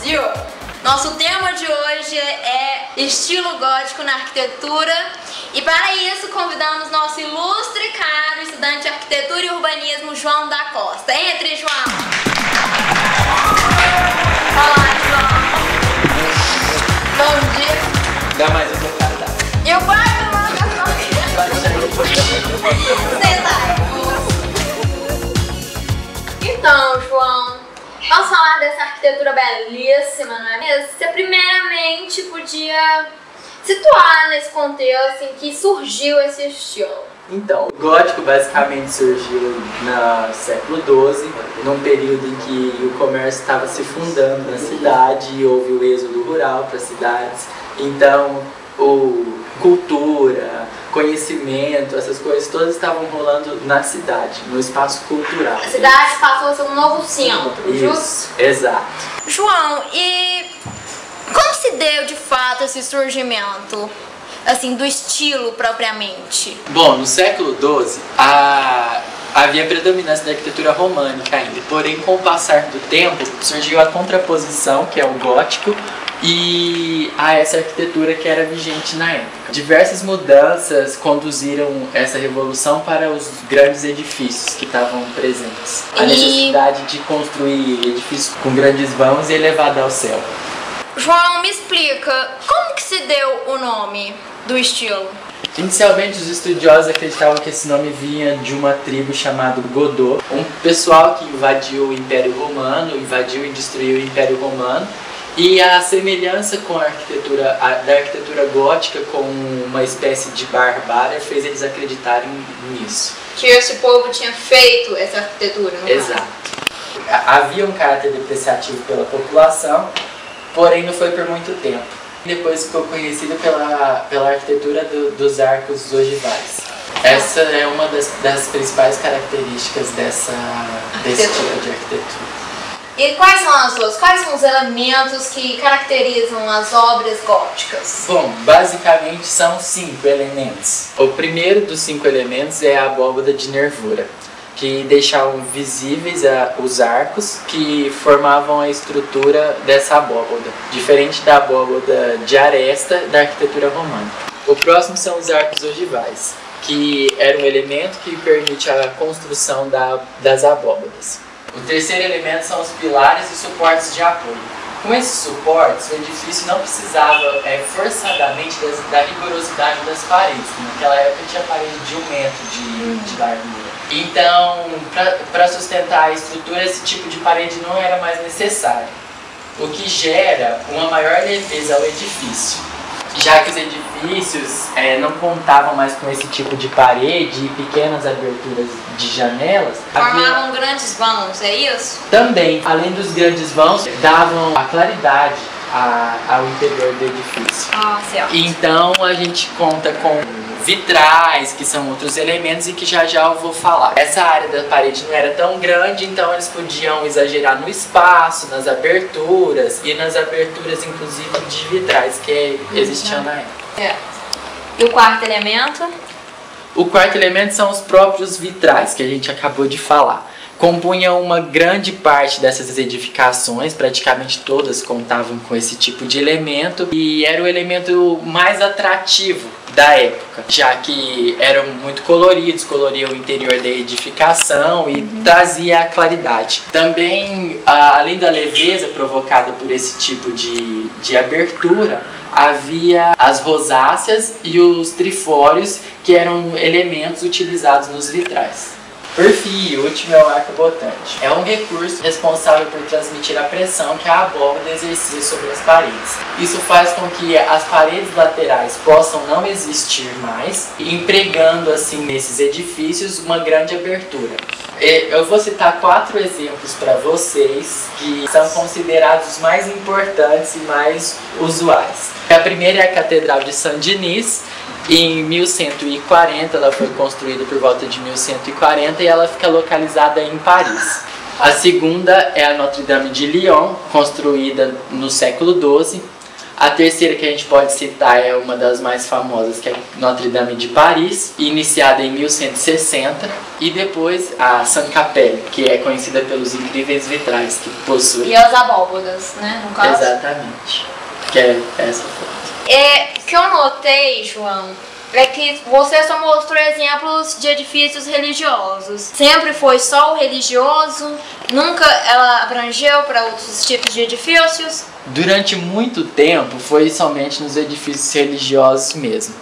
Brasil! Nosso tema de hoje é estilo gótico na arquitetura e para isso convidamos nosso ilustre e caro estudante de arquitetura e urbanismo, João da Costa. Entre, João! Olá, João! Bom dia! Dá mais um bocado. Eu guardo a marcação aqui! Senta aí! Então, João, vamos falar dessa arquitetura belíssima, não é mesmo? Você primeiramente podia situar nesse contexto em que surgiu esse estilo. Então, o gótico basicamente surgiu no século XII, num período em que o comércio estava se fundando na cidade e houve o êxodo rural para as cidades. Então, cultura, conhecimento, essas coisas todas estavam rolando na cidade, no espaço cultural. A cidade passou a ser um novo centro, justo? Isso, exato. João, e como se deu de fato esse surgimento, assim, do estilo propriamente? Bom, no século XII, havia predominância da arquitetura românica ainda, porém com o passar do tempo surgiu a contraposição, que é o gótico, e a essa arquitetura que era vigente na época. Diversas mudanças conduziram essa revolução para os grandes edifícios que estavam presentes. A necessidade de construir edifícios com grandes vãos e elevado ao céu. João, me explica, como que se deu o nome do estilo? Inicialmente, os estudiosos acreditavam que esse nome vinha de uma tribo chamada Godot, um pessoal que invadiu o Império Romano, invadiu e destruiu o Império Romano. E a semelhança com a da arquitetura gótica com uma espécie de barbárie fez eles acreditarem nisso. Que esse povo tinha feito essa arquitetura, não é? Exato. Havia um caráter depreciativo pela população, porém não foi por muito tempo. Depois ficou conhecido pela arquitetura dos arcos ogivais. Essa é uma das principais características desse tipo de arquitetura. E quais são as outras? Quais são os elementos que caracterizam as obras góticas? Bom, basicamente são 5 elementos. O primeiro dos 5 elementos é a abóbada de nervura, que deixavam visíveis os arcos que formavam a estrutura dessa abóbada, diferente da abóbada de aresta da arquitetura romana. O próximo são os arcos ogivais, que era um elemento que permite a construção das abóbadas. O terceiro elemento são os pilares e suportes de apoio. Com esses suportes, o edifício não precisava forçadamente da rigorosidade das paredes. Naquela época tinha parede de 1 metro de largura. Então, para sustentar a estrutura, esse tipo de parede não era mais necessário, o que gera uma maior leveza ao edifício. Já que os edifícios não contavam mais com esse tipo de parede e pequenas aberturas de janelas, formavam grandes vãos, é isso? Também, além dos grandes vãos, davam a claridade ao interior do edifício. Ah, certo. Então a gente conta com vitrais, que são outros elementos e que já eu vou falar. Essa área da parede não era tão grande, então eles podiam exagerar no espaço, nas aberturas e nas aberturas inclusive de vitrais que existiam na época. É. E o quarto elemento? O quarto elemento são os próprios vitrais, que a gente acabou de falar. Compunham uma grande parte dessas edificações, praticamente todas contavam com esse tipo de elemento e era o elemento mais atrativo da época, já que eram muito coloridos, coloriam o interior da edificação e trazia a claridade. Também, além da leveza provocada por esse tipo de abertura, havia as rosáceas e os trifórios, que eram elementos utilizados nos vitrais. Por fim, o último é o arcabotante. É um recurso responsável por transmitir a pressão que a abóbada exercia sobre as paredes. Isso faz com que as paredes laterais possam não existir mais, empregando assim nesses edifícios uma grande abertura. Eu vou citar 4 exemplos para vocês que são considerados os mais importantes e mais usuais. A primeira é a Catedral de Saint-Denis. Em 1140, ela foi construída por volta de 1140 e ela fica localizada em Paris. A segunda é a Notre Dame de Lyon, construída no século XII. A terceira que a gente pode citar é uma das mais famosas, que é Notre-Dame de Paris, iniciada em 1160, e depois a Sainte-Capelle, que é conhecida pelos incríveis vitrais que possui. E as abóbodas, né, no caso? Exatamente, que é essa foto. O que eu notei, João, é que você só mostrou exemplos de edifícios religiosos. Sempre foi só o religioso? Nunca ela abrangeu para outros tipos de edifícios? Durante muito tempo foi somente nos edifícios religiosos mesmo.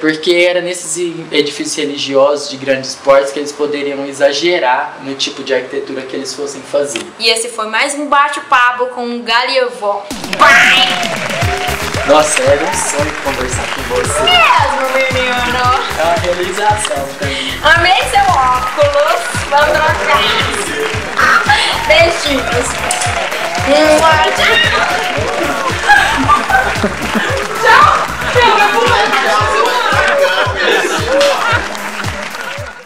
Porque era nesses edifícios religiosos de grandes portes que eles poderiam exagerar no tipo de arquitetura que eles fossem fazer. E esse foi mais um bate-papo com o Galievó. Nossa, era um sonho conversar com você. Mesmo, menino. É uma realização também. Amei seu óculos. Vamos trocar. Beijinhos. Tchau.